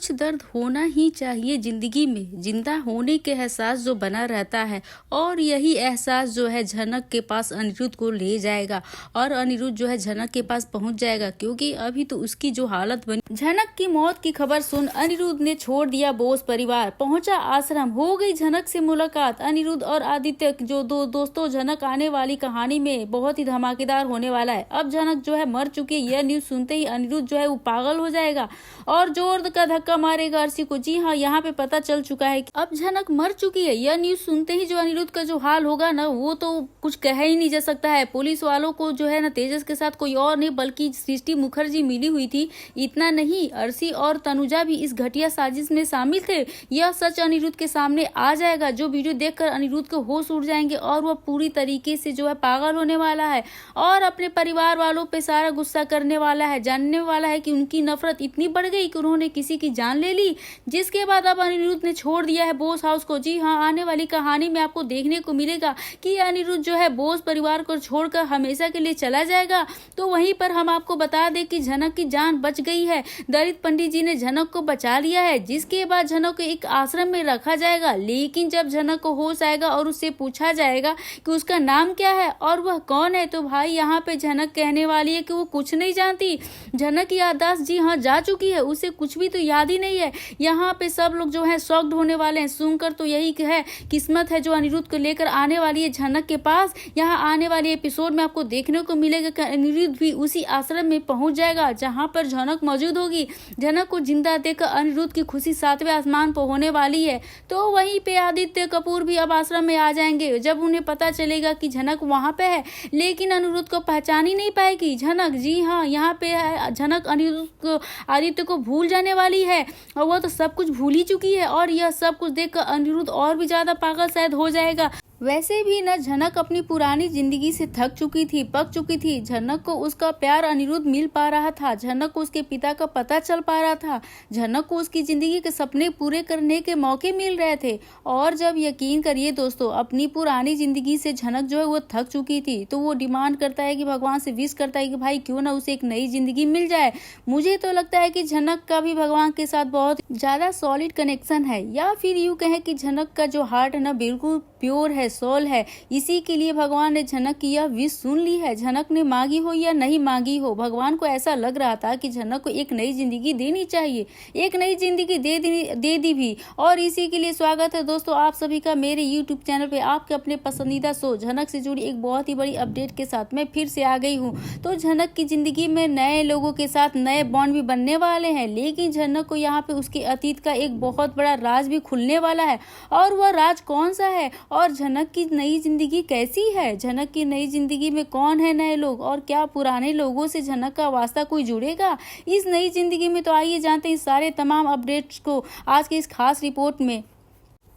कुछ दर्द होना ही चाहिए जिंदगी में, जिंदा होने के एहसास जो बना रहता है। और यही एहसास जो है झनक के पास अनिरुद्ध को ले जाएगा और अनिरुद्ध जो है झनक के पास पहुंच जाएगा, क्योंकि अभी तो उसकी जो हालत बनी। झनक की मौत की खबर सुन अनिरुद्ध ने छोड़ दिया बोस परिवार, पहुंचा आश्रम, हो गई झनक से मुलाकात। अनिरुद्ध और आदित्य जो दो दोस्तों, झनक आने वाली कहानी में बहुत ही धमाकेदार होने वाला है। अब झनक जो है मर चुकी है, यह न्यूज सुनते ही अनिरुद्ध जो है वो पागल हो जाएगा और जोर का धक्का मारेगा अर्शी को। जी हाँ, यहाँ पे पता चल चुका है कि अब झनक मर चुकी है। यह न्यूज सुनते ही जो अनिरुद्ध का जो हाल होगा ना, वो तो कुछ कह ही नहीं जा सकता है। पुलिस वालों को जो है ना तेजस के साथ कोई और नहीं बल्कि सृष्टि मुखर्जी मिली हुई थी। इतना नहीं, अर्शी और तनुजा भी इस घटिया साजिश में शामिल थे। यह सच अनिरुद्ध के सामने आ जाएगा, जो वीडियो देखकर अनिरुद्ध के होश उड़ जाएंगे और वह पूरी तरीके से जो है पागल होने वाला है और अपने परिवार वालों पे सारा गुस्सा करने वाला है। जानने वाला है कि उनकी नफरत इतनी बढ़ गई कि उन्होंने किसी की जान ले ली, जिसके बाद अब अनिरुद्ध ने छोड़ दिया है बोस हाउस को। जी हाँ, आने वाली कहानी में आपको देखने को मिलेगा कि अनिरुद्ध जो है बोस परिवार को छोड़कर हमेशा के लिए चला जाएगा। तो वहीं पर हम आपको बता दें कि झनक की जान बच गई है। दलित पंडित जी ने झनक को बचा लिया है, जिसके बाद झनक को एक आश्रम में रखा जाएगा। लेकिन जब झनक को होश आएगा और उससे पूछा जाएगा कि उसका नाम क्या है और वह कौन है, तो भाई यहाँ पे झनक कहने वाली है कि वो कुछ नहीं जानती। झनक की याददाश्त जी हाँ जा चुकी है, उसे कुछ भी तो याद ही नहीं है। यहाँ पे सब लोग जो है शॉक्ड होने वाले हैं सुनकर। तो यही है किस्मत है जो अनिरुद्ध को लेकर आने वाली है झनक के पास। यहाँ आने वाले एपिसोड में आपको देखने को मिलेगा कि अनिरुद्ध भी उसी आश्रम में पहुंच जाएगा जहां पर झनक मौजूद होगी। झनक को जिंदा देखकर अनिरुद्ध की खुशी 7वें आसमान पर होने वाली है। तो वहीं पे आदित्य कपूर भी अब आश्रम में आ जाएंगे जब उन्हें पता चलेगा कि झनक वहां पे है। लेकिन अनिरुद्ध को पहचान ही नहीं पाएगी झनक। जी हाँ, यहाँ पे झनक अनिरुद्ध को, आदित्य को भूल जाने वाली है और वह तो सब कुछ भूल ही चुकी है। और यह सब कुछ देखकर अनिरुद्ध और भी ज्यादा पागल शायद हो जाएगा। वैसे भी न झनक अपनी पुरानी जिंदगी से थक चुकी थी, पक चुकी थी। झनक को उसका प्यार अनिरुद्ध मिल पा रहा था, झनक को उसके पिता का पता चल पा रहा था, झनक को उसकी जिंदगी के सपने पूरे करने के मौके मिल रहे थे। और जब यकीन करिए दोस्तों, अपनी पुरानी जिंदगी से झनक जो है वो थक चुकी थी, तो वो डिमांड करता है कि भगवान से विश करता है कि भाई क्यों ना उसे एक नई जिंदगी मिल जाए। मुझे तो लगता है कि झनक का भी भगवान के साथ बहुत ज्यादा सॉलिड कनेक्शन है, या फिर यूं कहें कि झनक का जो हार्ट है ना बिल्कुल प्योर है, सोल है। इसी के लिए भगवान ने झनक की यह विश सुन ली है। झनक ने मांगी हो या नहीं मांगी हो, भगवान को ऐसा लग रहा था कि झनक को एक नई जिंदगी देनी चाहिए। एक नई जिंदगी दे दी भी। और इसी के लिए स्वागत है दोस्तों आप सभी का मेरे यूट्यूब चैनल पे। आपके अपने पसंदीदा शो झनक से जुड़ी एक बहुत ही बड़ी अपडेट के साथ मैं फिर से आ गई हूँ। तो झनक की जिंदगी में नए लोगों के साथ नए बॉन्ड भी बनने वाले हैं, लेकिन झनक को यहाँ पे उसके अतीत का एक बहुत बड़ा राज भी खुलने वाला है। और वह राज कौन सा है और झनक की नई जिंदगी कैसी है, झनक की नई जिंदगी में कौन है नए लोग, और क्या पुराने लोगों से झनक का वास्ता कोई जुड़ेगा इस नई जिंदगी में। तो आइए जानते हैं सारे तमाम अपडेट्स को आज के इस खास रिपोर्ट में।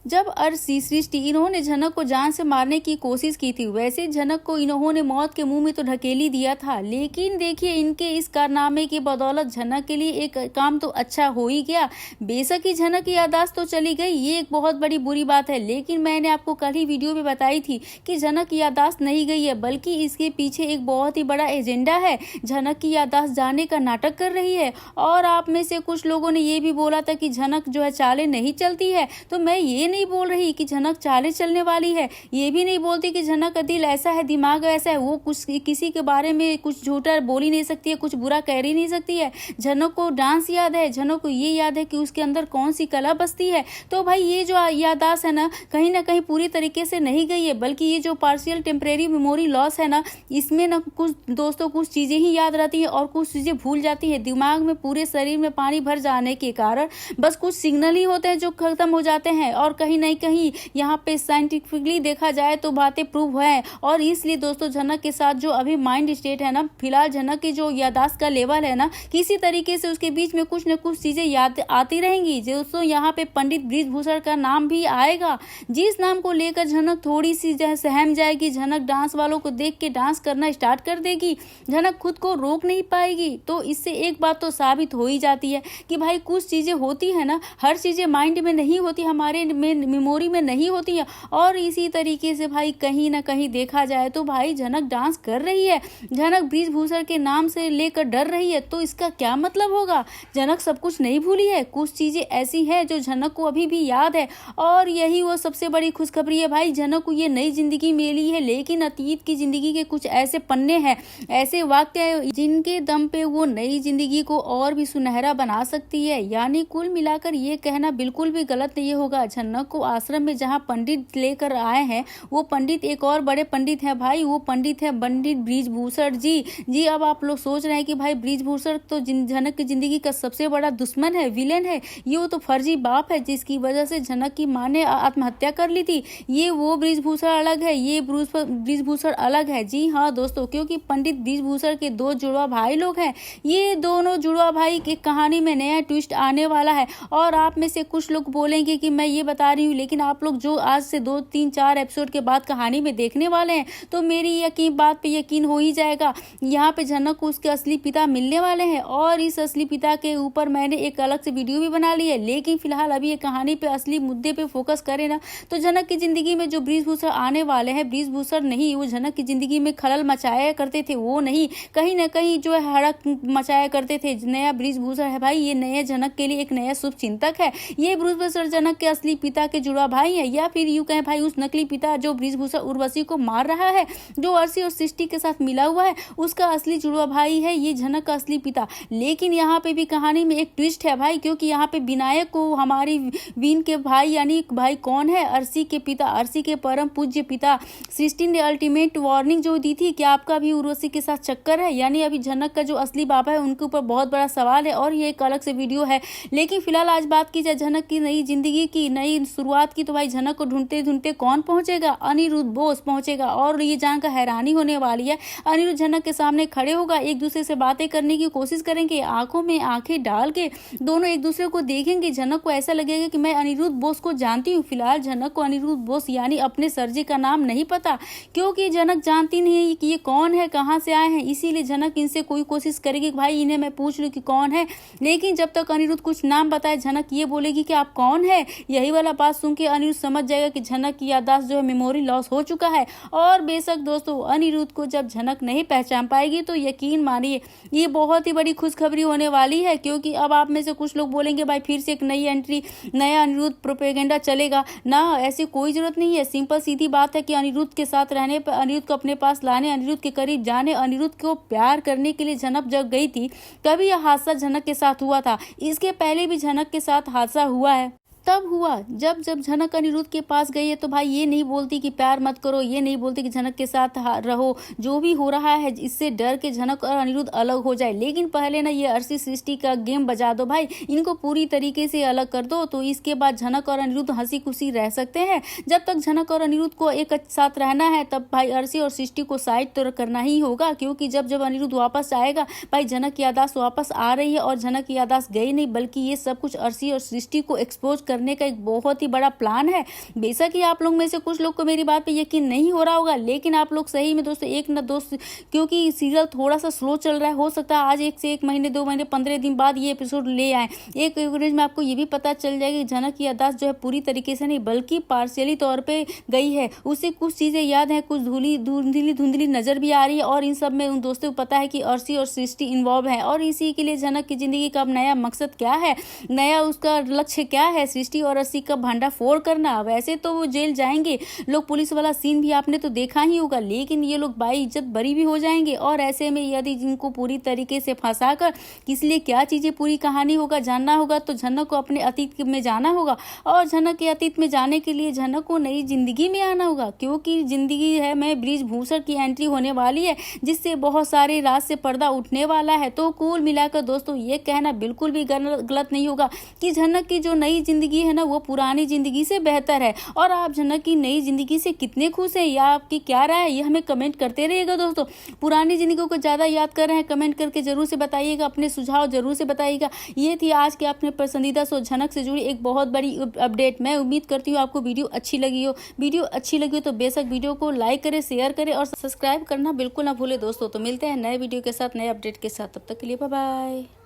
जब अर्शी, सृष्टि इन्होंने झनक को जान से मारने की कोशिश की थी, वैसे झनक को इन्होंने मौत के मुंह में तो ढकेली दिया था। लेकिन देखिए इनके इस कारनामे की बदौलत झनक के लिए एक काम तो अच्छा हो ही गया। बेशक ही झनक की याददाश्त तो चली गई, ये एक बहुत बड़ी बुरी बात है। लेकिन मैंने आपको कल ही वीडियो में बताई थी कि झनक की याददाश्त नहीं गई है, बल्कि इसके पीछे एक बहुत ही बड़ा एजेंडा है। झनक की याददाश्त जाने का नाटक कर रही है। और आप में से कुछ लोगों ने ये भी बोला था कि झनक जो है चालें नहीं चलती है, तो मैं ये नहीं बोल रही कि झनक चाले चलने वाली है, ये भी नहीं बोलती कि झनक का दिल ऐसा है, दिमाग ऐसा है, वो कुछ किसी के बारे में कुछ झूठा बोल ही नहीं सकती है, कुछ बुरा कह ही नहीं सकती है। झनक को डांस याद है, झनक को ये याद है कि उसके अंदर कौन सी कला बसती है। तो भाई ये जो याददाश्त है ना कहीं पूरी तरीके से नहीं गई है, बल्कि ये जो पार्शियल टेम्परेरी मेमोरी लॉस है ना, इसमें ना कुछ दोस्तों कुछ चीजें ही याद रहती है और कुछ चीजें भूल जाती है। दिमाग में पूरे शरीर में पानी भर जाने के कारण बस कुछ सिग्नल ही होते हैं जो खत्म हो जाते हैं। और कहीं नहीं कहीं यहाँ पे साइंटिफिकली देखा जाए तो बातें प्रूव है। और इसलिए दोस्तों झनक के साथ जो अभी माइंड स्टेट है ना, फिलहाल झनक की जो याददाश्त का लेवल है ना, किसी तरीके से उसके बीच में कुछ न कुछ चीजें याद आती रहेंगी। दोस्तों यहाँ पे पंडित बृजभूषण का नाम भी आएगा, जिस नाम को लेकर झनक थोड़ी सी जो है सहम जाएगी। झनक डांस वालों को देख के डांस करना स्टार्ट कर देगी, झनक खुद को रोक नहीं पाएगी। तो इससे एक बात तो साबित हो ही जाती है कि भाई कुछ चीजें होती है ना, हर चीजें माइंड में नहीं होती, हमारे में मेमोरी में नहीं होती है। और इसी तरीके से भाई कहीं ना कहीं देखा जाए तो भाई झनक डांस कर रही है, झनक ब्रिजभूषण के नाम से लेकर डर रही है, तो इसका क्या मतलब होगा? झनक सब कुछ नहीं भूली है, कुछ चीजें ऐसी हैं जो झनक को अभी भी याद है। और यही वो सबसे बड़ी खुशखबरी है भाई, झनक को ये नई जिंदगी मिली है, लेकिन अतीत की जिंदगी के कुछ ऐसे पन्ने हैं, ऐसे वाक्य हैं जिनके दम पे वो नई जिंदगी को और भी सुनहरा बना सकती है। यानी कुल मिलाकर ये कहना बिल्कुल भी गलत नहीं होगा। झनक को आश्रम में जहाँ पंडित लेकर आए हैं, वो पंडित एक और बड़े पंडित हैं भाई, वो पंडित है पंडित ब्रिजभूषण जी। अब आप लोग सोच रहे हैं कि भाई ब्रिजभूषण तो झनक की जिंदगी का सबसे बड़ा दुश्मन है, विलेन है, ये वो तो फर्जी बाप है जिसकी वजह से झनक की माँ ने आत्महत्या कर ली थी। ये वो ब्रिजभूषण अलग है, ये ब्रिजभूषण अलग है। जी हाँ दोस्तों, क्योंकि पंडित ब्रिजभूषण के दो जुड़वा भाई लोग हैं। ये दोनों जुड़वा भाई की कहानी में नया ट्विस्ट आने वाला है। और आप में से कुछ लोग बोलेंगे कि मैं ये बता रही हूँ, लेकिन आप लोग जो आज से 2, 3, 4 एपिसोड के बाद कहानी में देखने वाले हैं, तो मेरी बात पे यकीन हो ही जाएगा। यहाँ पे झनक को उसके असली पिता मिलने वाले हैं, और इस असली पिता के ऊपर मैंने एक अलग से वीडियो भी बना ली है। लेकिन फिलहाल अभी ये कहानी पे असली मुद्दे पे फोकस करें ना, तो झनक की जिंदगी में जो ब्रिजभूषण आने वाले हैं, ब्रिजभूषण नहीं, वो झनक की जिंदगी में खलल मचाया करते थे, वो नहीं, कहीं ना कहीं जो है हड़क मचाया करते थे। नया ब्रिजभूषण है भाई, ये नए झनक के लिए एक नया शुभ चिंतक है। ये ब्रिजभूषण झनक के असली पिता के जुड़वा भाई है, या फिर यूं कहें भाई उस नकली पिता जो ब्रिजभूषण उर्वशी को मार रहा है, जो अर्शी और सृष्टि के साथ मिला हुआ है, उसका असली जुड़वा भाई है ये झनक का असली पिता। लेकिन यहाँ पे भी कहानी में एक ट्विस्ट है भाई, क्योंकि यहाँ पे विनायक को हमारी वीन के भाई, यानी भाई कौन है? अर्शी के पिता, अर्शी के परम पूज्य पिता। सृष्टि ने अल्टीमेट वार्निंग जो दी थी कि आपका भी उर्वशी के साथ चक्कर है, यानी अभी झनक का जो असली बाबा है उनके ऊपर बहुत बड़ा सवाल है, और ये एक अलग से वीडियो है। लेकिन फिलहाल आज बात की जाए झनक की नई जिंदगी की, नई शुरुआत की, तो भाई झनक को ढूंढते ढूंढते कौन पहुंचेगा? अनिरुद्ध बोस पहुंचेगा। और ये जानकर हैरानी होने वाली है, अनिरुद्ध झनक के सामने खड़े होगा, एक दूसरे से बातें करने की कोशिश करेंगे, आंखों में आंखें डाल के दोनों एक दूसरे को देखेंगे। झनक को ऐसा लगेगा कि मैं अनिरुद्ध बोस को जानती हूँ। फिलहाल झनक को अनिरुद्ध बोस यानी अपने सरजी का नाम नहीं पता, क्योंकि झनक जानती नहीं है कि ये कौन है, कहाँ से आए हैं। इसीलिए झनक इनसे कोई कोशिश करेगी कि भाई इन्हें मैं पूछ लूँ कि कौन है। लेकिन जब तक अनिरुद्ध कुछ नाम बताए, झनक ये बोलेगी कि आप कौन है। यही वाला बात सुन के अनिरुद्ध समझ जाएगा कि झनक की याददाश्त जो है, मेमोरी लॉस हो चुका है। और बेशक दोस्तों, अनिरुद्ध को जब झनक नहीं पहचान पाएगी तो यकीन मानिए ये बहुत ही बड़ी खुशखबरी होने वाली है। क्योंकि अब आप में से कुछ लोग बोलेंगे भाई फिर से एक नई एंट्री, नया अनिरुद्ध प्रोपेगेंडा चलेगा ना। ऐसी कोई जरूरत नहीं है, सिंपल सीधी बात है कि अनिरुद्ध के साथ रहने पर, अनिरुद्ध को अपने पास लाने, अनिरुद्ध के करीब जाने, अनिरुद्ध को प्यार करने के लिए झनक जब गई थी, तभी यह हादसा झनक के साथ हुआ था। इसके पहले भी झनक के साथ हादसा हुआ है, तब हुआ जब झनक अनिरुद्ध के पास गई है। तो भाई ये नहीं बोलती कि प्यार मत करो, ये नहीं बोलती कि झनक के साथ रहो, जो भी हो रहा है इससे डर के झनक और अनिरुद्ध अलग हो जाए। लेकिन पहले ना ये अर्शी सृष्टि का गेम बजा दो भाई, इनको पूरी तरीके से अलग कर दो, तो इसके बाद झनक और अनिरुद्ध हंसी खुशी रह सकते हैं। जब तक झनक और अनिरुद्ध को एक साथ रहना है, तब भाई अर्शी और सृष्टि को साइड तो करना ही होगा। क्योंकि जब अनिरुद्ध वापस आएगा, भाई झनक की याददाश्त वापस आ रही है, और झनक की याददाश्त गई नहीं, बल्कि ये सब कुछ अर्शी और सृष्टि को एक्सपोज करने का एक बहुत ही बड़ा प्लान है। बेशक ही आप लोग में से कुछ लोग को मेरी बात पे यकीन नहीं हो रहा होगा, लेकिन आप लोग सही में दोस्तों एक न दोस्त, क्योंकि सीरियल थोड़ा सा स्लो चल रहा है, हो सकता है आज 1 से 1 महीने 2 महीने 15 दिन बाद ये एपिसोड ले आए। एक एवरेज में आपको ये भी पता चल जाएगा कि झनक की याददाश्त जो है पूरी तरीके से नहीं, बल्कि पार्शियली तौर पे गई है। उसे कुछ चीजें याद है, कुछ धुंधली नजर भी आ रही है, और इन सब में उन दोस्तों को पता है कि अर्शी और सृष्टि इन्वॉल्व है। और इसी के लिए झनक की जिंदगी का अब नया मकसद क्या है, नया उसका लक्ष्य क्या है? सृष्टि और अर्शी का भंडाफोड़ करना। वैसे तो वो जेल जाएंगे लोग, पुलिस वाला सीन भी आपने तो देखा ही होगा, लेकिन ये लोग बाई इज्जत बरी भी हो जाएंगे। और ऐसे में यदि जिनको पूरी तरीके से फंसाकर किस लिए क्या चीजें पूरी कहानी होगा जानना होगा, तो झनक को अपने अतीत में जाना होगा। और झनक के अतीत में जाने के लिए झनक को नई जिंदगी में आना होगा, क्योंकि जिंदगी है में ब्रिजभूषण की एंट्री होने वाली है, जिससे बहुत सारे राज से पर्दा उठने वाला है। तो कुल मिलाकर दोस्तों ये कहना बिल्कुल भी गलत नहीं होगा कि झनक की जो नई जिंदगी है ना, वो पुरानी जिंदगी से बेहतर है। और आप झनक की नई जिंदगी से कितने खुश हैं, या आपकी क्या राय है, ये हमें कमेंट करते रहिएगा दोस्तों। पुरानी जिंदगी को ज्यादा याद कर रहे हैं, कमेंट करके जरूर से बताइएगा, अपने सुझाव जरूर से बताइएगा। ये थी आज के अपने पसंदीदा शो झनक से जुड़ी एक बहुत बड़ी अपडेट। मैं उम्मीद करती हूँ आपको वीडियो अच्छी लगी हो। वीडियो अच्छी लगी हो तो बेशक वीडियो को लाइक करें, शेयर करें और सब्सक्राइब करना बिल्कुल ना भूले दोस्तों। तो मिलते हैं नए वीडियो के साथ, नए अपडेट के साथ, तब तक के लिए बाय बाय।